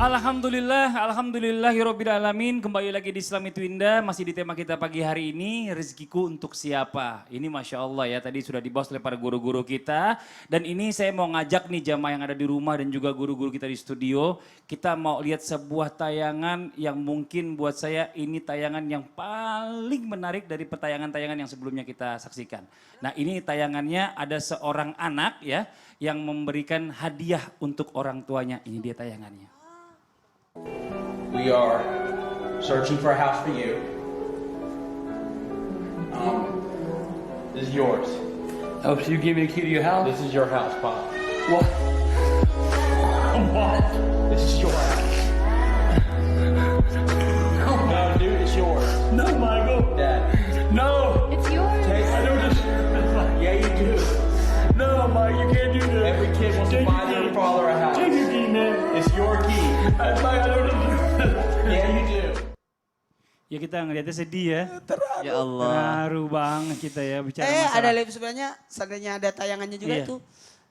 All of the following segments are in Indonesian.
Alhamdulillahirrabbilalamin. Kembali lagi di Islam itu Indah. Masih di tema kita pagi hari ini, rezekiku untuk siapa? Ini Masya Allah ya, tadi sudah dibahas oleh para guru-guru kita. Dan ini saya mau ngajak nih jamaah yang ada di rumah dan juga guru-guru kita di studio. Kita mau lihat sebuah tayangan yang mungkin buat saya ini tayangan yang paling menarik dari tayangan-tayangan yang sebelumnya kita saksikan. Nah ini tayangannya ada seorang anak ya yang memberikan hadiah untuk orang tuanya. Ini dia tayangannya. We are searching for a house for you. This is yours. Oh, so you give me the key to your house? This is your house, Pop. What? What? This is your house. No, dude, it's yours. No, Michael. Dad. No. It's yours. I do this. Yeah, you do. No, Mike, you can't do that. Every kid wants to Take buy your their key. father a house. Take your key, man. It's your key. Mike, I don't do this. Yeah, you do. Ya kita ngeliatnya sedih ya. Ya Allah. Terharu banget kita ya bicara ada masalah. live sebenarnya, seandainya ada tayangannya juga Iya. itu.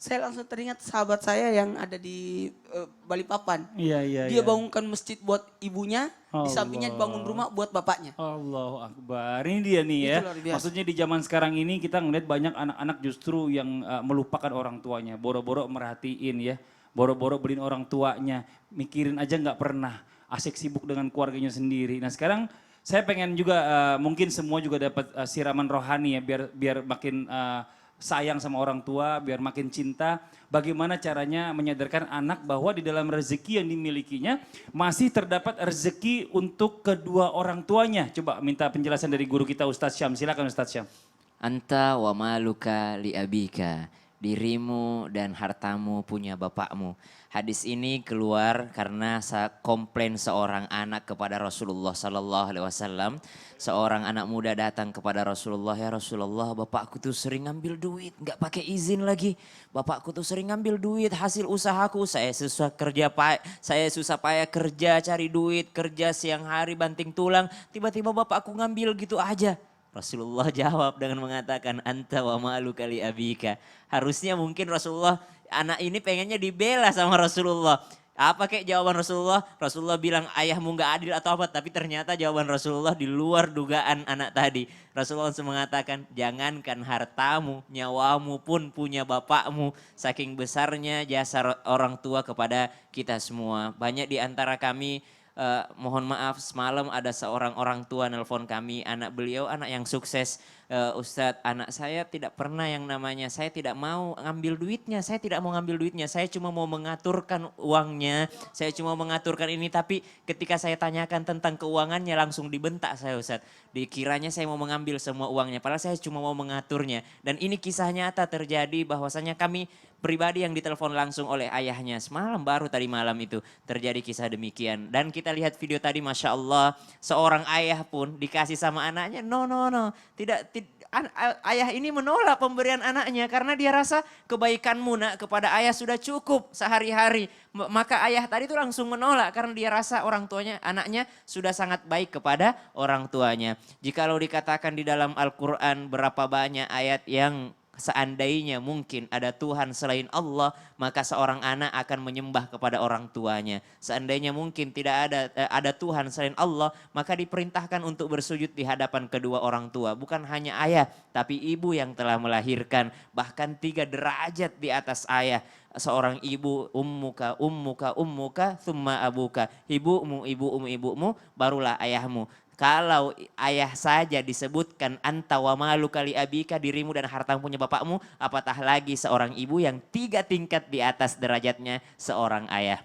Saya langsung teringat sahabat saya yang ada di Balikpapan. Iya. Dia bangunkan masjid buat ibunya, di sampingnya Allah. dibangun rumah buat bapaknya. Allahu Akbar. Ini dia nih ya. Itu luar biasa. Maksudnya di zaman sekarang ini kita ngeliat banyak anak-anak justru yang melupakan orang tuanya. Boro-boro merhatiin ya. Boro-boro beliin orang tuanya. Mikirin aja nggak pernah. Asik sibuk dengan keluarganya sendiri. Nah sekarang saya pengen juga mungkin semua juga dapat siraman rohani ya. Biar makin sayang sama orang tua, biar makin cinta. Bagaimana caranya menyadarkan anak bahwa di dalam rezeki yang dimilikinya masih terdapat rezeki untuk kedua orang tuanya. Coba minta penjelasan dari guru kita Ustadz Syam. Silakan Ustadz Syam. Anta wa maluka li abika. Dirimu dan hartamu punya bapakmu. Hadis ini keluar karena komplain seorang anak kepada Rasulullah Sallallahu Alaihi Wasallam. Seorang anak muda datang kepada Rasulullah, ya Rasulullah, bapakku tuh sering ngambil duit, nggak pakai izin lagi. Bapakku tuh sering ngambil duit hasil usahaku. Saya susah payah kerja, cari duit, kerja siang hari banting tulang. Tiba-tiba bapakku ngambil gitu aja. Rasulullah jawab dengan mengatakan anta wa malu kali abika. Harusnya mungkin Rasulullah, anak ini pengennya dibela sama Rasulullah. Apa kek jawaban Rasulullah? Rasulullah bilang ayahmu gak adil atau apa. Tapi ternyata jawaban Rasulullah di luar dugaan anak tadi. Rasulullah langsung mengatakan jangankan hartamu, nyawamu pun punya bapakmu. Saking besarnya jasa orang tua kepada kita semua. Banyak di antara kami, mohon maaf semalam ada seorang orang tua nelpon kami, anak beliau anak yang sukses. Ustadz, anak saya tidak pernah yang namanya, saya tidak mau ngambil duitnya, saya tidak mau ngambil duitnya, saya cuma mau mengaturkan uangnya, saya cuma mengaturkan ini. Tapi ketika saya tanyakan tentang keuangannya langsung dibentak saya Ustadz. Dikiranya saya mau mengambil semua uangnya, padahal saya cuma mau mengaturnya. Dan ini kisah nyata terjadi bahwasanya kami pribadi yang ditelepon langsung oleh ayahnya. Semalam baru tadi malam itu terjadi kisah demikian. Dan kita lihat video tadi Masya Allah, seorang ayah pun dikasih sama anaknya, no. Ayah ini menolak pemberian anaknya karena dia rasa kebaikanmu nak kepada ayah sudah cukup sehari-hari. Maka ayah tadi itu langsung menolak karena dia rasa orang tuanya, anaknya sudah sangat baik kepada orang tuanya. Jikalau dikatakan di dalam Al-Quran berapa banyak ayat yang seandainya mungkin ada Tuhan selain Allah, maka seorang anak akan menyembah kepada orang tuanya. Seandainya mungkin tidak ada Tuhan selain Allah, maka diperintahkan untuk bersujud di hadapan kedua orang tua. Bukan hanya ayah, tapi ibu yang telah melahirkan. Bahkan 3 derajat di atas ayah. Seorang ibu, ummuka, thumma abuka. Ibumu, barulah ayahmu. Kalau ayah saja disebutkan anta wa malu kali abika, dirimu dan hartamu punya bapakmu, apatah lagi seorang ibu yang 3 tingkat di atas derajatnya seorang ayah.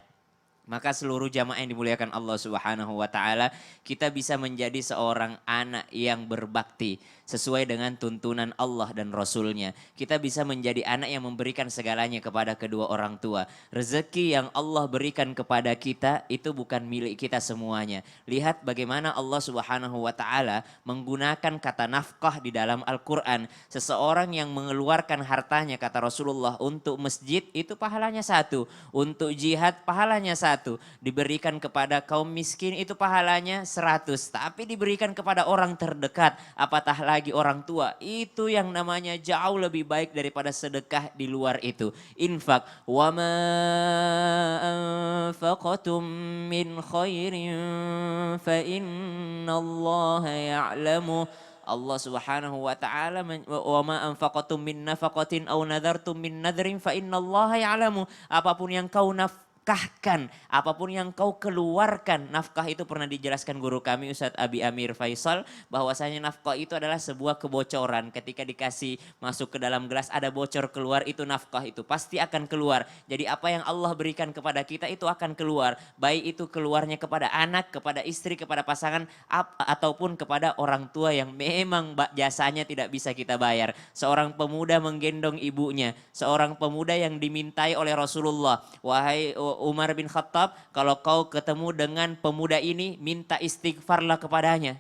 Maka seluruh jamaah yang dimuliakan Allah Subhanahu wa taala, kita bisa menjadi seorang anak yang berbakti sesuai dengan tuntunan Allah dan Rasulnya. Kita bisa menjadi anak yang memberikan segalanya kepada kedua orang tua. Rezeki yang Allah berikan kepada kita itu bukan milik kita semuanya. Lihat bagaimana Allah Subhanahu wa taala menggunakan kata nafkah di dalam Al-Qur'an. Seseorang yang mengeluarkan hartanya, kata Rasulullah, untuk masjid itu pahalanya 1, untuk jihad pahalanya 1, diberikan kepada kaum miskin itu pahalanya 100, tapi diberikan kepada orang terdekat apatah lagi bagi orang tua. Itu yang namanya jauh lebih baik daripada sedekah di luar itu. Infak. Wa ma anfaqatum min khairin fa innallaha ya'lamu. Allah Subhanahu wa taala wa ma anfaqatum min nafaqatin aw nadartum min nadrin fa innallaha ya'lamu. Apapun yang kau nafkahkan, apapun yang kau keluarkan. Nafkah itu pernah dijelaskan guru kami Ustadz Abi Amir Faisal bahwasanya nafkah itu adalah sebuah kebocoran. Ketika dikasih masuk ke dalam gelas ada bocor keluar, itu nafkah, itu pasti akan keluar. Jadi apa yang Allah berikan kepada kita itu akan keluar. Baik itu keluarnya kepada anak, kepada istri, kepada pasangan ataupun kepada orang tua yang memang jasanya tidak bisa kita bayar. Seorang pemuda menggendong ibunya, seorang pemuda yang dimintai oleh Rasulullah, wahai Umar bin Khattab, kalau kau ketemu dengan pemuda ini, minta istighfarlah kepadanya.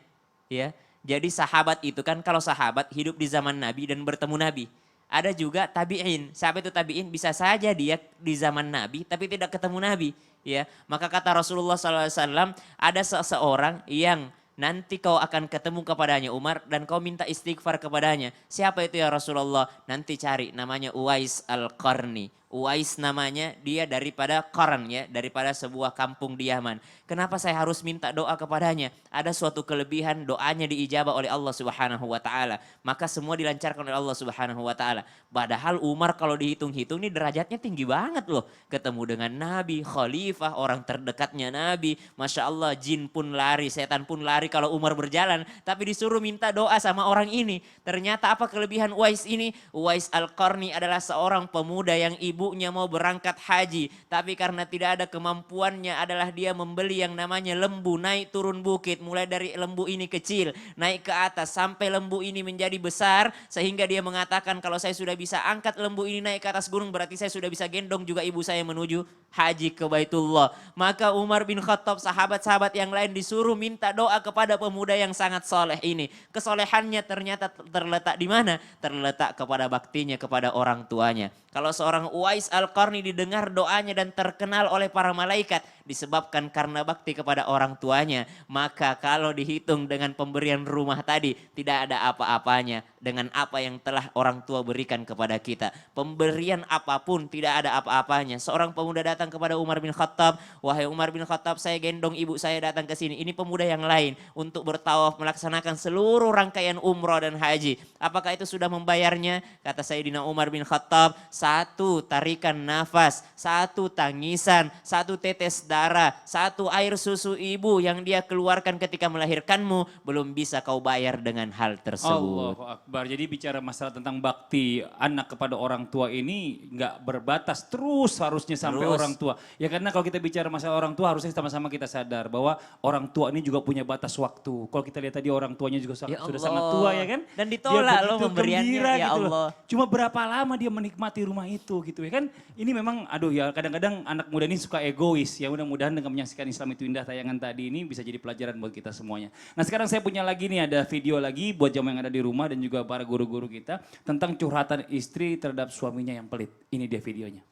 Ya, jadi sahabat itu kan, kalau sahabat hidup di zaman Nabi dan bertemu Nabi. Ada juga tabi'in. Siapa itu tabi'in? Bisa saja dia di zaman Nabi tapi tidak ketemu Nabi. Ya, maka kata Rasulullah SAW, ada seseorang yang nanti kau akan ketemu kepadanya Umar dan kau minta istighfar kepadanya. Siapa itu ya Rasulullah? Nanti cari, namanya Uwais Al-Qarni. Uwais namanya, dia daripada Qarn ya, daripada sebuah kampung di Yaman. Kenapa saya harus minta doa kepadanya? Ada suatu kelebihan, doanya diijabah oleh Allah Subhanahu wa taala. Maka semua dilancarkan oleh Allah Subhanahu wa taala. Padahal Umar kalau dihitung-hitung ini derajatnya tinggi banget loh. Ketemu dengan Nabi, khalifah, orang terdekatnya Nabi. Masya Allah, jin pun lari, setan pun lari kalau Umar berjalan. Tapi disuruh minta doa sama orang ini. Ternyata apa kelebihan Uwais ini? Uwais Al-Qarni adalah seorang pemuda yang ibunya mau berangkat haji. Tapi karena tidak ada kemampuannya adalah dia membeli yang namanya lembu, naik turun bukit. Mulai dari lembu ini kecil, naik ke atas sampai lembu ini menjadi besar. Sehingga dia mengatakan kalau saya sudah bisa angkat lembu ini naik ke atas gunung, berarti saya sudah bisa gendong juga ibu saya menuju haji ke Baitullah. Maka Umar bin Khattab, sahabat-sahabat yang lain disuruh minta doa kepada pemuda yang sangat soleh ini. Kesolehannya ternyata terletak di mana? Terletak kepada baktinya kepada orang tuanya. Kalau seorang Uwais Al-Qarni didengar doanya dan terkenal oleh para malaikat disebabkan karena bakti kepada orang tuanya, maka kalau dihitung dengan pemberian rumah tadi tidak ada apa-apanya dengan apa yang telah orang tua berikan kepada kita. Pemberian apapun tidak ada apa-apanya. Seorang pemuda datang kepada Umar bin Khattab, wahai Umar bin Khattab, saya gendong ibu saya datang ke sini. Ini pemuda yang lain untuk bertawaf melaksanakan seluruh rangkaian umrah dan haji. Apakah itu sudah membayarnya? Kata Sayyidina Umar bin Khattab, satu tarikan nafas, satu tangisan, satu tetes darah, satu air susu ibu yang dia keluarkan ketika melahirkanmu belum bisa kau bayar dengan hal tersebut. Allahu Akbar. Jadi bicara masalah tentang bakti anak kepada orang tua ini nggak berbatas, terus harusnya sampai orang tua. Ya karena kalau kita bicara masalah orang tua harusnya sama-sama kita sadar bahwa orang tua ini juga punya batas waktu. Kalau kita lihat tadi orang tuanya juga Ya sudah Allah. sangat tua ya kan. Dan ditolak loh pemberiannya, gembira ya gitu loh. Allah. Cuma berapa lama dia menikmati rumah itu gitu ya kan. Ini memang aduh ya kadang-kadang anak muda ini suka egois ya. Mudah-mudahan dengan menyaksikan Islam itu Indah tayangan tadi ini bisa jadi pelajaran buat kita semuanya. Nah sekarang saya punya lagi nih, ada video lagi buat jamaah yang ada di rumah dan juga para guru-guru kita tentang curhatan istri terhadap suaminya yang pelit. Ini dia videonya.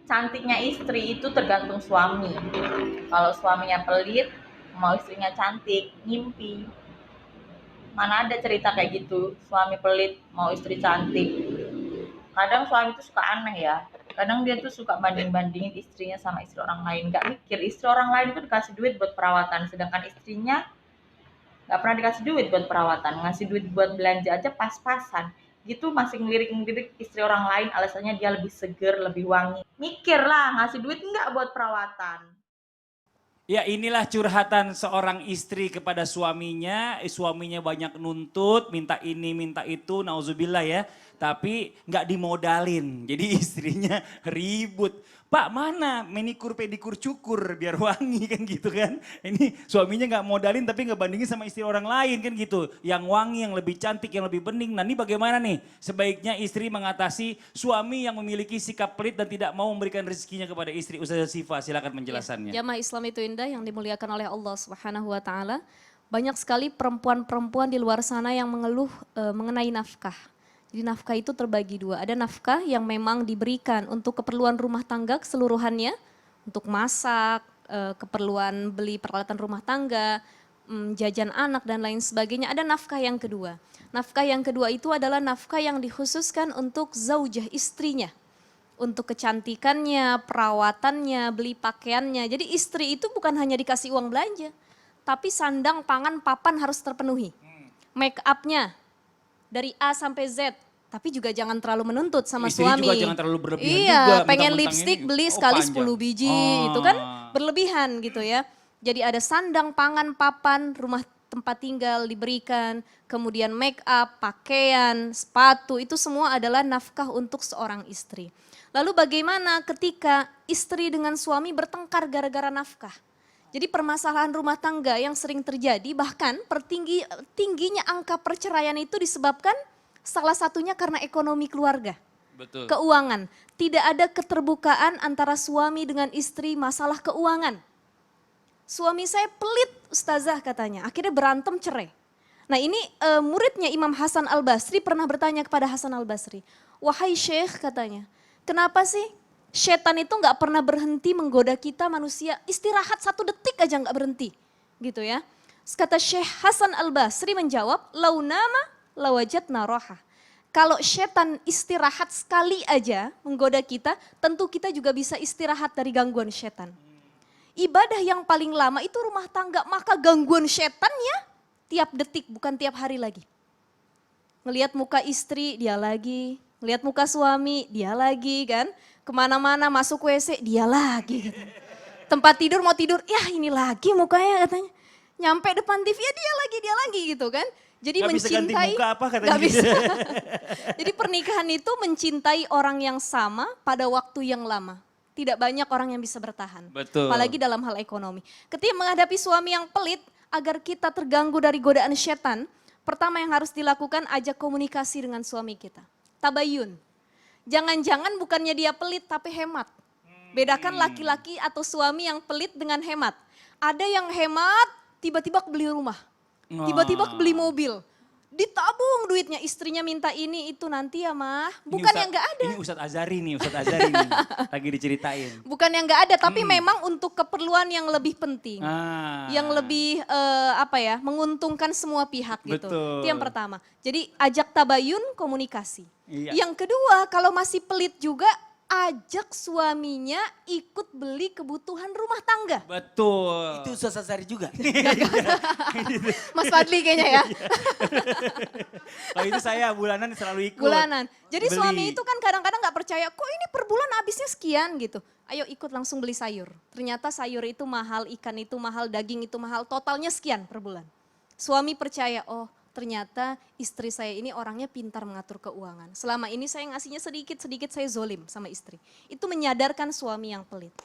Cantiknya istri itu tergantung suami. Kalau suaminya pelit, mau istrinya cantik, ngimpi. Mana ada cerita kayak gitu, suami pelit, mau istri cantik. Kadang suami itu suka aneh ya. Kadang dia tuh suka banding-bandingin istrinya sama istri orang lain. Gak mikir istri orang lain itu dikasih duit buat perawatan. Sedangkan istrinya gak pernah dikasih duit buat perawatan. Ngasih duit buat belanja aja pas-pasan. Gitu masih ngelirik-ngelirik istri orang lain, alasannya dia lebih seger, lebih wangi. Mikir lah, ngasih duit enggak buat perawatan. Ya inilah curhatan seorang istri kepada suaminya. Suaminya banyak nuntut, minta ini, minta itu, nauzubillah ya. Tapi nggak dimodalin, jadi istrinya ribut. Pak mana menikur, pedikur, cukur biar wangi kan gitu kan. Ini suaminya nggak modalin tapi nggak bandingin sama istri orang lain kan gitu. Yang wangi, yang lebih cantik, yang lebih bening. Nah ini bagaimana nih? Sebaiknya istri mengatasi suami yang memiliki sikap pelit dan tidak mau memberikan rezekinya kepada istri. Ustazah Syifa silakan penjelasannya. Jamaah Islam itu Indah yang dimuliakan oleh Allah Subhanahu wa taala. Banyak sekali perempuan-perempuan di luar sana yang mengeluh mengenai nafkah. Jadi nafkah itu terbagi dua. Ada nafkah yang memang diberikan untuk keperluan rumah tangga keseluruhannya, untuk masak, keperluan beli peralatan rumah tangga, jajan anak dan lain sebagainya, ada nafkah yang kedua. Nafkah yang kedua itu adalah nafkah yang dikhususkan untuk zaujah, istrinya. Untuk kecantikannya, perawatannya, beli pakaiannya. Jadi istri itu bukan hanya dikasih uang belanja, tapi sandang, pangan, papan harus terpenuhi. Make up-nya dari A sampai Z, tapi juga jangan terlalu menuntut sama Istri suami. juga jangan terlalu berlebihan Iya, juga, pengen mentang-mentang lipstick ini, beli oh, sekali panjang. 10 biji, itu kan berlebihan gitu ya. Jadi ada sandang, pangan, papan, rumah tempat tinggal diberikan, kemudian make up, pakaian, sepatu, itu semua adalah nafkah untuk seorang istri. Lalu bagaimana ketika istri dengan suami bertengkar gara-gara nafkah? Jadi permasalahan rumah tangga yang sering terjadi, bahkan tingginya angka perceraian itu disebabkan salah satunya karena ekonomi keluarga. Betul. Keuangan. Tidak ada keterbukaan antara suami dengan istri masalah keuangan. Suami saya pelit ustazah katanya, akhirnya berantem cerai. Nah ini muridnya Imam Hasan Al-Basri pernah bertanya kepada Hasan Al-Basri, wahai Syekh katanya, kenapa sih setan itu nggak pernah berhenti menggoda kita manusia, istirahat 1 detik aja nggak berhenti, gitu ya. Kata Syekh Hasan Al-Basri menjawab, launama lawajatna roha. Kalau setan istirahat sekali aja menggoda kita, tentu kita juga bisa istirahat dari gangguan setan. Ibadah yang paling lama itu rumah tangga, maka gangguan setannya tiap detik, bukan tiap hari lagi. Ngelihat muka istri, dia lagi. Ngelihat muka suami, dia lagi kan. Kemana-mana masuk WC, dia lagi. Gitu. Tempat tidur mau tidur, ya ini lagi mukanya katanya. Nyampe depan TV, ya dia lagi gitu kan. Jadi Gak bisa ganti mencintai, muka apa katanya. gak bisa. Jadi pernikahan itu mencintai orang yang sama pada waktu yang lama. Tidak banyak orang yang bisa bertahan. Betul. Apalagi dalam hal ekonomi. Ketika menghadapi suami yang pelit, agar kita terganggu dari godaan setan, pertama yang harus dilakukan, ajak komunikasi dengan suami kita. Tabayun. Jangan-jangan bukannya dia pelit tapi hemat. Bedakan laki-laki atau suami yang pelit dengan hemat. Ada yang hemat, tiba-tiba beli rumah. Tiba-tiba beli mobil. Ditabung duitnya, istrinya minta ini itu nanti ya mah. Bukan yang gak ada. Ini Ustadz Azhari nih, lagi diceritain. Bukan yang gak ada, tapi memang untuk keperluan yang lebih penting. Yang lebih menguntungkan semua pihak gitu. Betul. Itu yang pertama. Jadi ajak tabayun, komunikasi. Iya. Yang kedua, kalau masih pelit juga, ajak suaminya ikut beli kebutuhan rumah tangga. Betul. Itu Ustaz Azhari juga. Mas Fadli kayaknya ya. Kalau itu saya bulanan selalu ikut. Bulanan. Jadi Beli. suami itu kan kadang-kadang gak percaya, kok ini per bulan habisnya sekian gitu. Ayo ikut langsung beli sayur. Ternyata sayur itu mahal, ikan itu mahal, daging itu mahal, totalnya sekian per bulan. Suami percaya, oh ternyata istri saya ini orangnya pintar mengatur keuangan. Selama ini saya ngasihnya sedikit-sedikit, saya zolim sama istri. Itu menyadarkan suami yang pelit.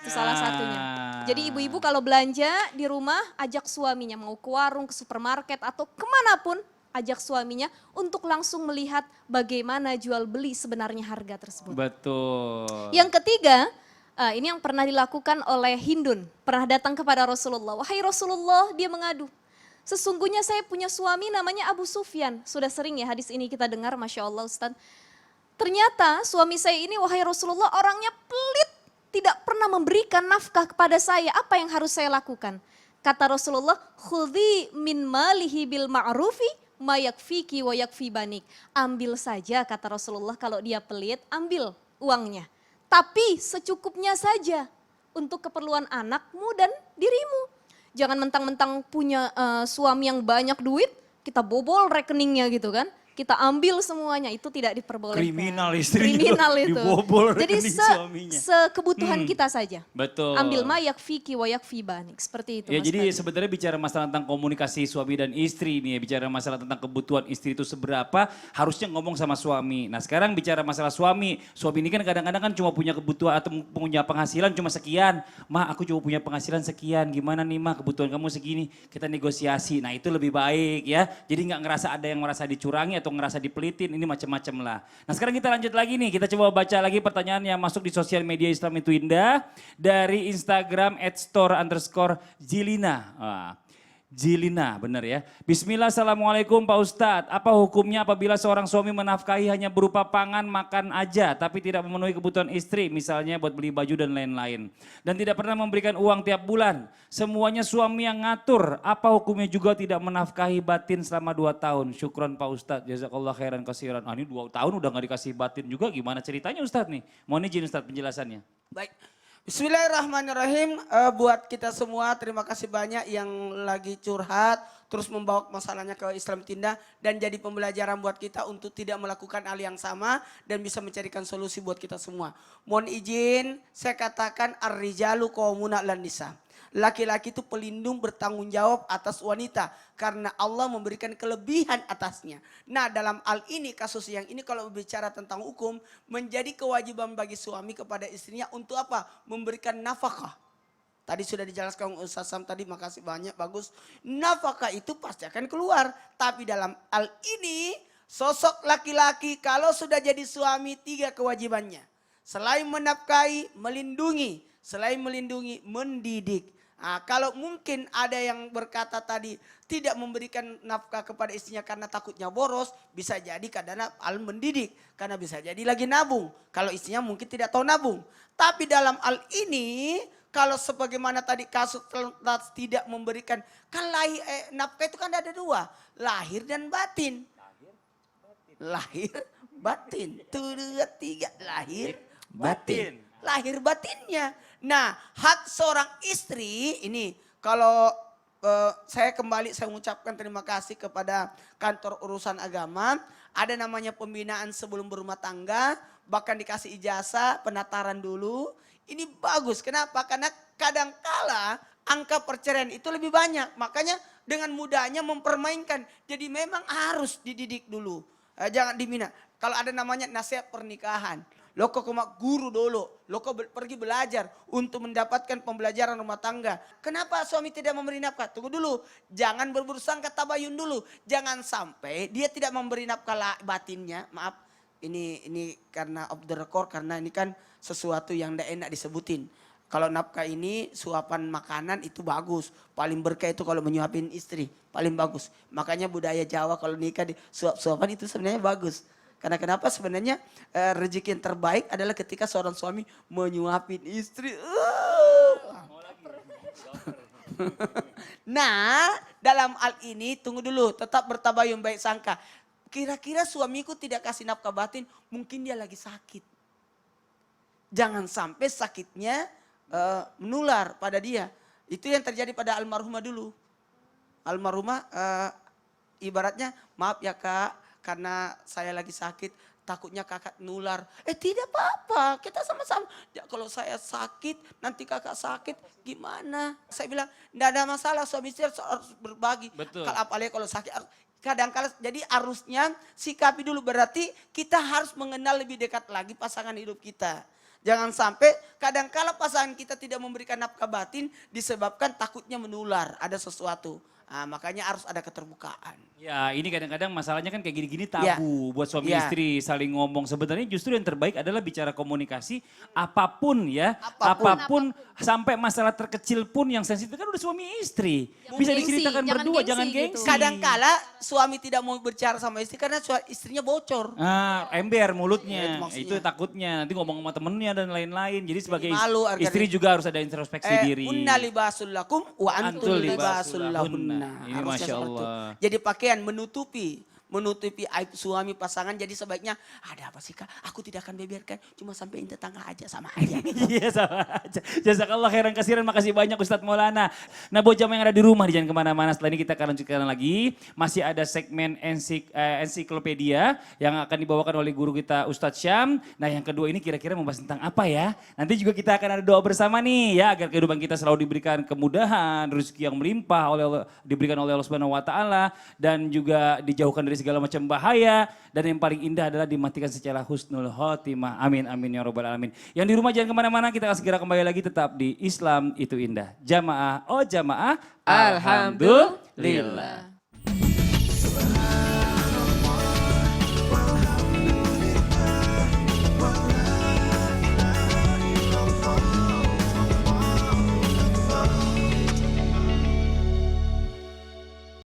Itu salah satunya. Jadi ibu-ibu kalau belanja di rumah, ajak suaminya, mau ke warung, ke supermarket atau kemanapun, ajak suaminya untuk langsung melihat bagaimana jual beli sebenarnya harga tersebut. Betul. Yang ketiga, ini yang pernah dilakukan oleh Hindun, pernah datang kepada Rasulullah. Wahai Rasulullah, dia mengadu. Sesungguhnya saya punya suami namanya Abu Sufyan. Sudah sering ya hadis ini kita dengar, Masya Allah Ustaz. Ternyata suami saya ini, wahai Rasulullah, orangnya pelit. Tidak pernah memberikan nafkah kepada saya. Apa yang harus saya lakukan? Kata Rasulullah, khudhi min malihi bil ma'rufi ma yakfiki wa yakfi banik. Ambil saja kata Rasulullah, kalau dia pelit, ambil uangnya. Tapi secukupnya saja untuk keperluan anakmu dan dirimu. Jangan mentang-mentang punya suami yang banyak duit, kita bobol rekeningnya gitu kan. Kita ambil semuanya, itu tidak diperbolehkan. Kriminal istri Kriminal juga, itu. dibobol Jadi rekening suaminya. sekebutuhan kita saja. Betul. Ambil ma yakfiki wa yakfi banik. Seperti itu Ya, Mas jadi Fadli. sebenarnya bicara masalah tentang komunikasi suami dan istri nih, bicara masalah tentang kebutuhan istri itu seberapa, harusnya ngomong sama suami. Nah sekarang bicara masalah suami ini kan kadang-kadang kan cuma punya kebutuhan atau punya penghasilan cuma sekian. Mah aku cuma punya penghasilan sekian, gimana nih mah kebutuhan kamu segini, kita negosiasi. Nah itu lebih baik ya, jadi nggak ngerasa ada yang merasa dicurangi atau ngerasa dipelitin, ini macam-macam lah. Nah sekarang kita lanjut lagi nih, kita coba baca lagi pertanyaan yang masuk di sosial media Islam itu Indah dari Instagram @store_zilina. Jilina, benar ya. Bismillah, Assalamualaikum Pak Ustadz. Apa hukumnya apabila seorang suami menafkahi hanya berupa pangan makan aja tapi tidak memenuhi kebutuhan istri, misalnya buat beli baju dan lain-lain. Dan tidak pernah memberikan uang tiap bulan. Semuanya suami yang ngatur. Apa hukumnya juga tidak menafkahi batin selama 2 tahun? Syukron Pak Ustadz, jazakallah khairan kasiran. Ini 2 tahun udah gak dikasih batin juga, gimana ceritanya Ustadz nih? Mohon izin Ustadz penjelasannya. Baik. Bismillahirrahmanirrahim. Buat kita semua terima kasih banyak yang lagi curhat terus membawa masalahnya ke Islam Tinda dan jadi pembelajaran buat kita untuk tidak melakukan hal yang sama dan bisa mencarikan solusi buat kita semua. Mohon izin saya katakan ar-rijalu qawwamuna 'alan nisa. Laki-laki itu pelindung bertanggung jawab atas wanita karena Allah memberikan kelebihan atasnya. Nah, dalam hal ini kasus yang ini kalau berbicara tentang hukum menjadi kewajiban bagi suami kepada istrinya untuk apa? Memberikan nafkah. Tadi sudah dijelaskan Ustaz Sam tadi, makasih banyak, bagus. Nafkah itu pasti akan keluar, tapi dalam hal ini sosok laki-laki kalau sudah jadi suami 3 kewajibannya. Selain menafkahi, melindungi, selain melindungi, mendidik. Nah, kalau mungkin ada yang berkata tadi tidak memberikan nafkah kepada istrinya karena takutnya boros, bisa jadi karena hal mendidik, karena bisa jadi lagi nabung. Kalau istrinya mungkin tidak tahu nabung. Tapi dalam hal ini kalau sebagaimana tadi kasus tidak memberikan, kan nafkah itu kan ada 2, lahir dan batin. Lahir batin, 2, 3, lahir batin. Lahir batinnya. Nah, hak seorang istri ini kalau saya kembali saya mengucapkan terima kasih kepada kantor urusan agama. Ada namanya pembinaan sebelum berumah tangga, bahkan dikasih ijazah penataran dulu. Ini bagus. Kenapa? Karena kadangkala angka perceraian itu lebih banyak. Makanya dengan mudahnya mempermainkan. Jadi memang harus dididik dulu. Jangan dibina. Kalau ada namanya nasihat pernikahan. Lo kok guru dulu, lo kok pergi belajar untuk mendapatkan pembelajaran rumah tangga. Kenapa suami tidak memberi nafkah? Tunggu dulu, jangan berburu sangka tabayun dulu. Jangan sampai dia tidak memberi nafkah batinnya, maaf. Ini karena off the record, karena ini kan sesuatu yang tidak enak disebutin. Kalau nafkah ini suapan makanan itu bagus. Paling berkah itu kalau menyuapin istri, paling bagus. Makanya budaya Jawa kalau nikah suap-suapan itu sebenarnya bagus. Karena kenapa sebenarnya rezeki yang terbaik adalah ketika seorang suami menyuapin istri. Nah, dalam hal ini tunggu dulu, tetap bertabayun baik sangka. Kira-kira suamiku tidak kasih nafkah batin, mungkin dia lagi sakit. Jangan sampai sakitnya menular pada dia. Itu yang terjadi pada almarhumah dulu. Almarhumah ibaratnya, maaf ya Kak, karena saya lagi sakit, takutnya kakak nular. Tidak apa-apa, kita sama-sama. Ya, kalau saya sakit, nanti kakak sakit, gimana? Saya bilang, tidak ada masalah, suami istri harus berbagi. Betul. Kalau apalagi kalau sakit, kadang-kadang jadi harusnya sikapi dulu. Berarti kita harus mengenal lebih dekat lagi pasangan hidup kita. Jangan sampai kadang-kala pasangan kita tidak memberikan nafkah batin disebabkan takutnya menular, ada sesuatu. Nah, makanya harus ada keterbukaan. Ya, ini kadang-kadang masalahnya kan kayak gini-gini tabu buat suami istri saling ngomong. Sebenarnya justru yang terbaik adalah bicara komunikasi apapun ya. Apapun sampai masalah terkecil pun yang sensitif kan udah suami istri. Bisa diceritakan berdua, jangan gengsi. Gitu. Kadang-kala suami tidak mau bicara sama istri karena istrinya bocor. Ember mulutnya, Ya, itu takutnya. Nanti ngomong sama temennya dan lain-lain. Jadi sebagai malu, istri juga harus ada introspeksi diri. Unna libasul lakum wa antum Antul libasul libasul lahunna. Ini Harusnya Masya seperti itu. Allah. Jadi pakaian menutupi aib suami pasangan, jadi sebaiknya ada apa sih Kak? Aku tidak akan beberkan, cuma sampai tetangga aja sama aja. Iya sama aja. Jazakallah khairan kasiran, makasih banyak Ustadz Maulana. Nah buat jamaah yang ada di rumah jangan kemana-mana, setelah ini kita akan lanjutkan lagi. Masih ada segmen ensiklopedia yang akan dibawakan oleh guru kita Ustadz Syam. Nah yang kedua ini kira-kira membahas tentang apa ya? Nanti juga kita akan ada doa bersama nih ya, agar kehidupan kita selalu diberikan kemudahan, rezeki yang melimpah diberikan oleh Allah Subhanahu wa taala, dan juga dijauhkan dari segala macam bahaya, dan yang paling indah adalah dimatikan secara husnul khotimah. Amin amin ya robbal alamin. Yang di rumah jangan kemana-mana, kita akan segera kembali lagi tetap di Islam itu Indah. Jamaah, oh jamaah, alhamdulillah.